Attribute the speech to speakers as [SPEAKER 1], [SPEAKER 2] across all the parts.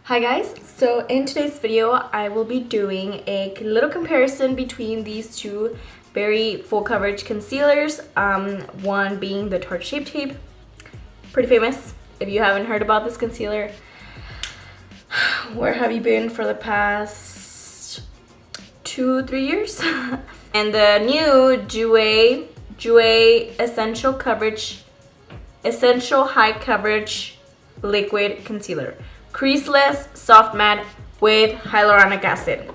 [SPEAKER 1] Hi guys, so in today's video I will be doing a little comparison between these two very full coverage concealers. One being the Tarte Shape Tape, pretty famous. If you haven't heard about this concealer, where have you been for the past 2-3 years? And the new Jouer Essential High Coverage Liquid Concealer. Creaseless, soft matte with hyaluronic acid.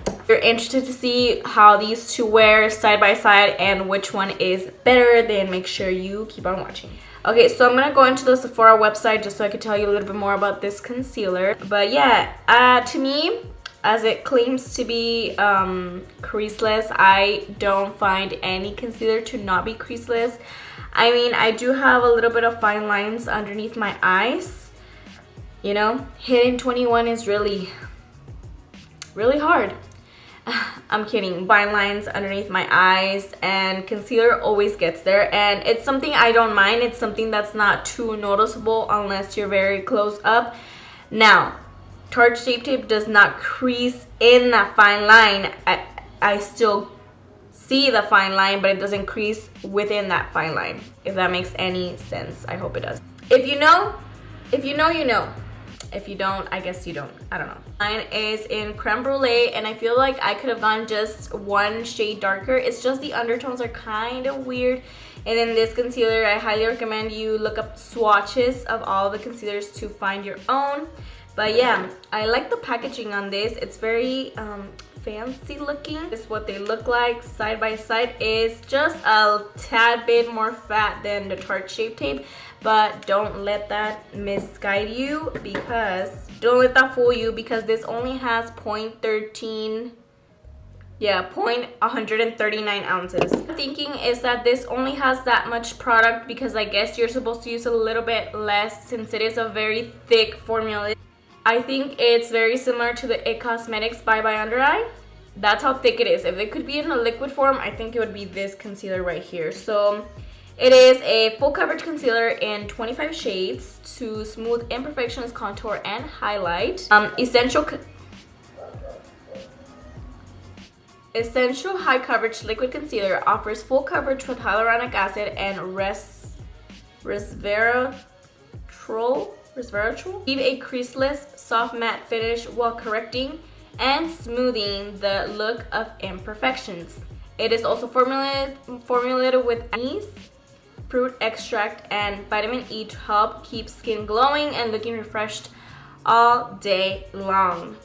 [SPEAKER 1] If you're interested to see how these two wear side by side and which one is better, then make sure you keep on watching. Okay, so I'm gonna go into the Sephora website just so I can tell you a little bit more about this concealer. But yeah, to me, as it claims to be creaseless, I don't find any concealer to not be creaseless. I mean, I do have a little bit of fine lines underneath my eyes. You know, hitting 21 is really hard. I'm kidding. Fine lines underneath my eyes, and concealer always gets there, and it's something I don't mind. It's something that's not too noticeable unless you're very close up. Now, Tarte Shape Tape does not crease in that fine line. I still see the fine line, but it doesn't crease within that fine line, if that makes any sense. I hope it does. If you know, you know. If you don't, I guess you don't. I don't know. Mine is in Crème Brulée, and I feel like I could have gone just one shade darker. It's just the undertones are kind of weird. And then this concealer, I highly recommend you look up swatches of all the concealers to find your own. But yeah, I like the packaging on this. It's very fancy looking. This is what they look like side by side. Is just a tad bit more fat than the Tarte Shape Tape, but don't let that misguide you, because don't let that fool you, because this only has 0.139 ounces. The thinking is that this only has that much product because I guess you're supposed to use a little bit less since it is a very thick formula. I think it's very similar to the IT Cosmetics Bye Bye Under Eye. That's how thick it is. If it could be in a liquid form, I think it would be this concealer right here. So it is a full coverage concealer in 25 shades to smooth imperfections, contour, and highlight. Essential High Coverage Liquid Concealer offers full coverage with hyaluronic acid and resveratrol. Leave a creaseless, soft matte finish while correcting and smoothing the look of imperfections. It is also formulated with anise, fruit extract, and vitamin E to help keep skin glowing and looking refreshed all day long.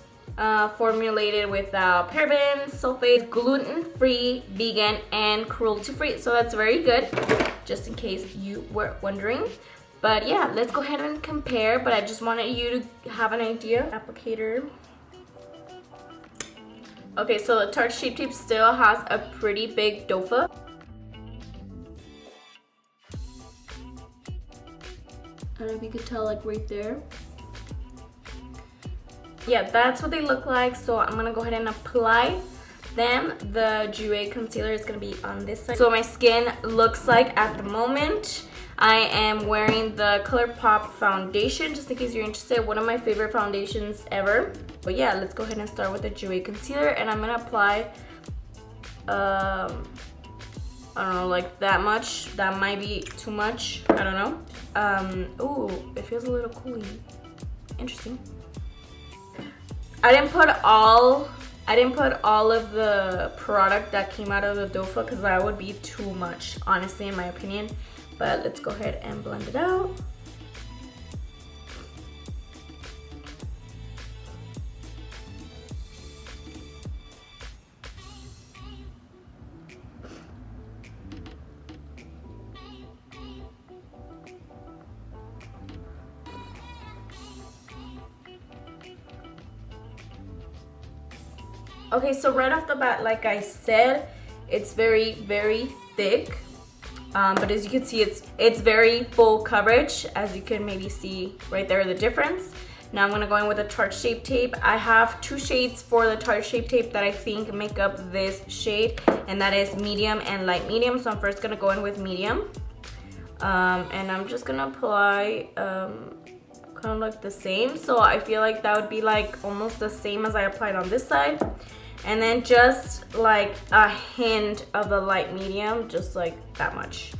[SPEAKER 1] Formulated without parabens, sulfates, gluten-free, vegan, and cruelty-free. So that's very good, just in case you were wondering. But yeah, let's go ahead and compare, but I just wanted you to have an idea. Applicator. Okay, so the Tarte Shape Tape still has a pretty big dofa. I don't know if you could tell, like right there. Yeah, that's what they look like. So I'm gonna go ahead and apply them. The Jouer concealer is gonna be on this side. So my skin looks like at the moment. I am wearing the ColourPop foundation, just in case you're interested. One of my favorite foundations ever. But yeah, let's go ahead and start with the Jouer concealer, and I'm gonna apply I don't know, like that much. That might be too much, I don't know. Ooh, it feels a little cooling. Interesting. I didn't put all of the product that came out of the dofa because that would be too much, honestly, in my opinion. But let's go ahead and blend it out. Okay, so right off the bat, like I said, it's very thick. But as you can see, it's very full coverage. As you can maybe see right there, the difference. Now I'm gonna go in with a Tarte Shape Tape. I have two shades for the Tarte Shape Tape that I think make up this shade, and that is medium and light medium. So I'm first gonna go in with medium. And I'm just gonna apply a kind of look the same. So I feel like that would be like almost the same as I applied on this side. And then just like a hint of the light medium, just like that much.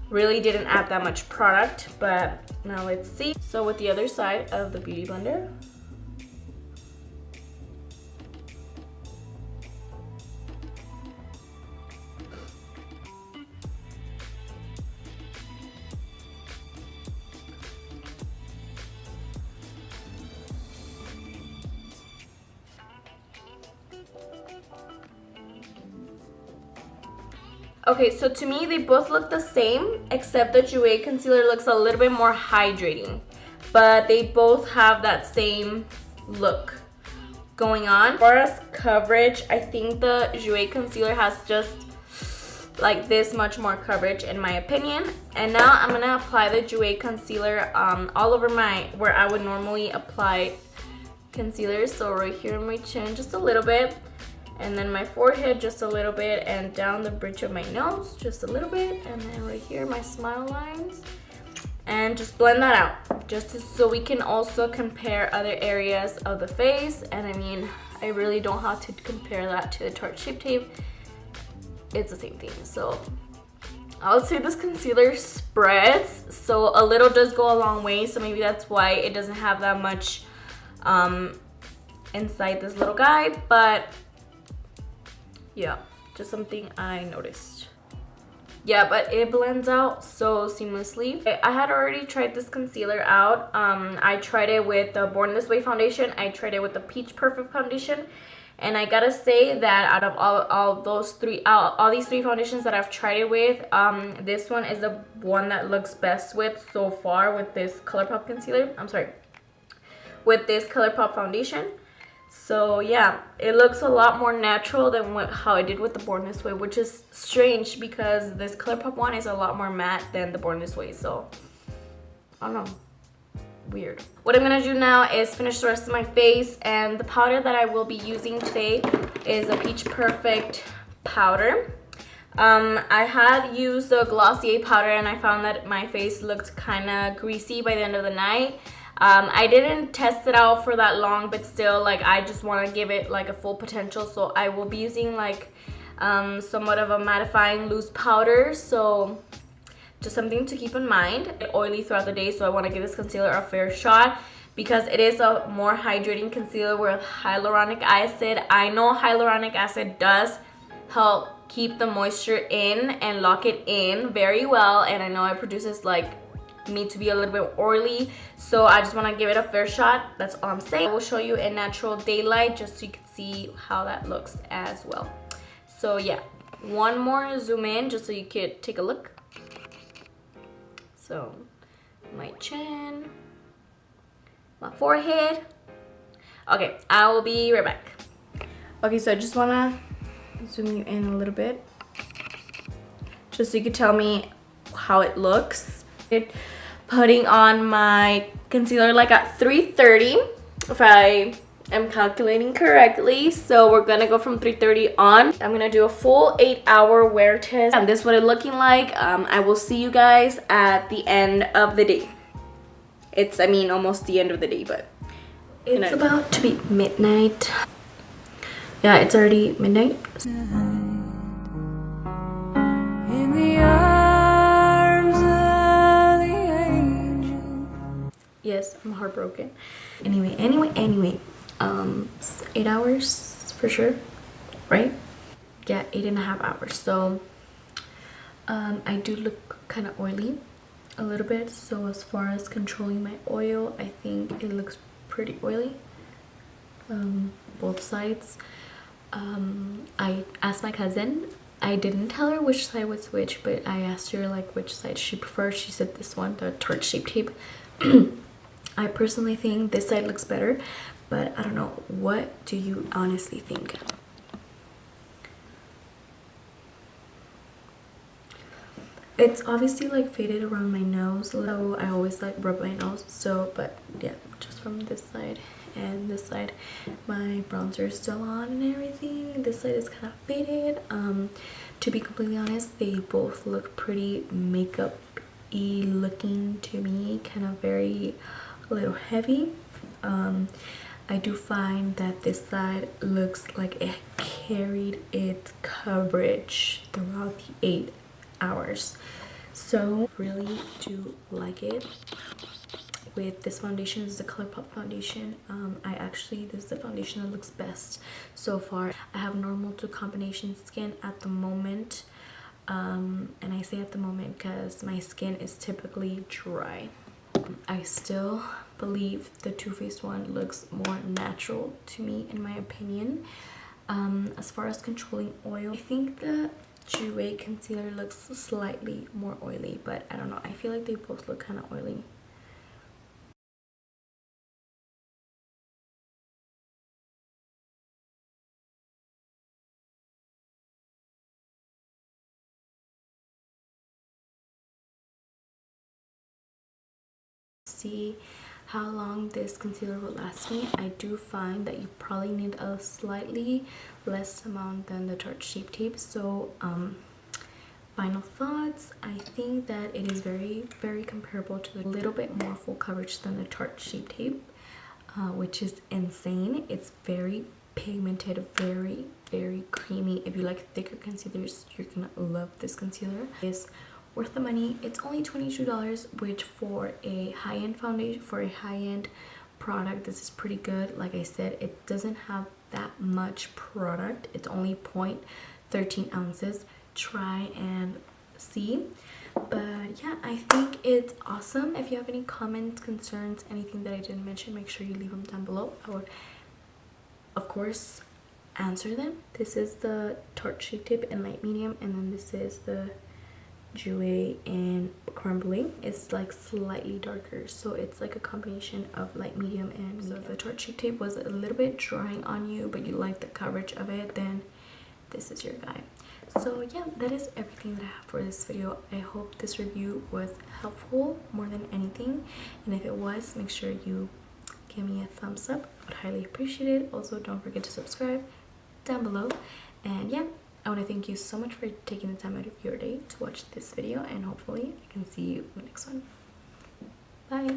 [SPEAKER 1] Really didn't add that much product, but now let's see. So with the other side of the Beauty Blender. Okay, so to me, they both look the same, except the Jouer concealer looks a little bit more hydrating. But they both have that same look going on. As far as coverage, I think the Jouer concealer has just like this much more coverage in my opinion. And now I'm gonna apply the Jouer concealer all over where I would normally apply concealer. So right here on my chin, just a little bit. And then my forehead just a little bit, and down the bridge of my nose just a little bit, and then right here my smile lines, and just blend that out so we can also compare other areas of the face. And I mean, I really don't have to compare that to the Tarte Shape Tape. It's the same thing. So I would say this concealer spreads, so a little does go a long way, so maybe that's why it doesn't have that much inside this little guy. But yeah, just something I noticed. Yeah, but it blends out so seamlessly. I had already tried this concealer out. I tried it with the Born This Way foundation. I tried it with the Peach Perfect foundation. And I gotta say that out of all these three foundations that I've tried it with, this one is the one that looks best with so far with this ColourPop concealer. I'm sorry, with this ColourPop foundation. So yeah, it looks a lot more natural than how I did with the Born This Way, which is strange because this ColourPop one is a lot more matte than the Born This Way. So I don't know, weird. What I'm gonna do now is finish the rest of my face, and the powder that I will be using today is a Peach Perfect powder. I had used the Glossier powder and I found that my face looked kind of greasy by the end of the night. I didn't test it out for that long, but still, like, I just want to give it like a full potential. So I will be using like somewhat of a mattifying loose powder. So just something to keep in mind. It's oily throughout the day, so I want to give this concealer a fair shot because it is a more hydrating concealer with hyaluronic acid. I know hyaluronic acid does help keep the moisture in and lock it in very well, and I know it produces like me to be a little bit oily, so I just want to give it a fair shot. That's all I'm saying. I will show you in natural daylight just so you can see how that looks as well. So yeah, one more zoom in just so you could take a look. So my chin, my forehead. Okay, I will be right back. Okay, so I just want to zoom you in a little bit just so you can tell me how it looks. Putting on my concealer like at 3:30 if I am calculating correctly. So we're gonna go from 3:30 on. I'm gonna do a full 8-hour wear test, and this is what it's looking like. I will see you guys at the end of the day. It's, I mean, almost the end of the day, but it's about to be midnight. Yeah, it's already midnight. In the arms of the angel. Yes, I'm heartbroken. Anyway, 8 hours for sure, right? Yeah, 8.5 hours. So I do look kind of oily a little bit. So as far as controlling my oil, I think it looks pretty oily, both sides. I asked my cousin. I didn't tell her which side was which, but I asked her like which side she prefers. She said this one, the Tarte Shape Tape. I personally think this side looks better, but I don't know. What do you honestly think? It's obviously like faded around my nose, so I always like rub my nose. So, but yeah, just from this side and this side, my bronzer is still on and everything. This side is kind of faded. To be completely honest, they both look pretty makeup-y looking to me, kind of very a little heavy. I do find that this side looks like it carried its coverage throughout the 8 hours, so really do like it. With this foundation, this is the ColourPop foundation. This is the foundation that looks best so far. I have normal to combination skin at the moment, and I say at the moment because my skin is typically dry. I still believe the Too Faced one looks more natural to me, in my opinion. As far as controlling oil, I think the Jouer concealer looks slightly more oily, but I don't know, I feel like they both look kind of oily. See how long this concealer will last me. I do find that you probably need a slightly less amount than the Tarte Shape Tape. So final thoughts, I think that it is very comparable to a little bit more full coverage than the Tarte Shape Tape, which is insane. It's very pigmented, very creamy. If you like thicker concealers, you're gonna love this concealer. It's worth the money. It's only $22, which for a high-end foundation, for a high-end product, this is pretty good. Like I said, it doesn't have that much product. It's only 0.13 ounces. Try and see. But yeah, I think it's awesome. If you have any comments, concerns, anything that I didn't mention, make sure you leave them down below. I would, of course, answer them. This is the Tarte Shape Tape in light medium, and then this is the Jouer and Crème. It's like slightly darker, so it's like a combination of light medium and medium. So if the Tarte Shape Tape was a little bit drying on you, but you like the coverage of it, then this is your guy. So yeah, that is everything that I have for this video. I hope this review was helpful more than anything, and if it was, make sure you give me a thumbs up. I would highly appreciate it. Also, don't forget to subscribe down below. And yeah, I want to thank you so much for taking the time out of your day to watch this video, and hopefully I can see you in the next one. Bye.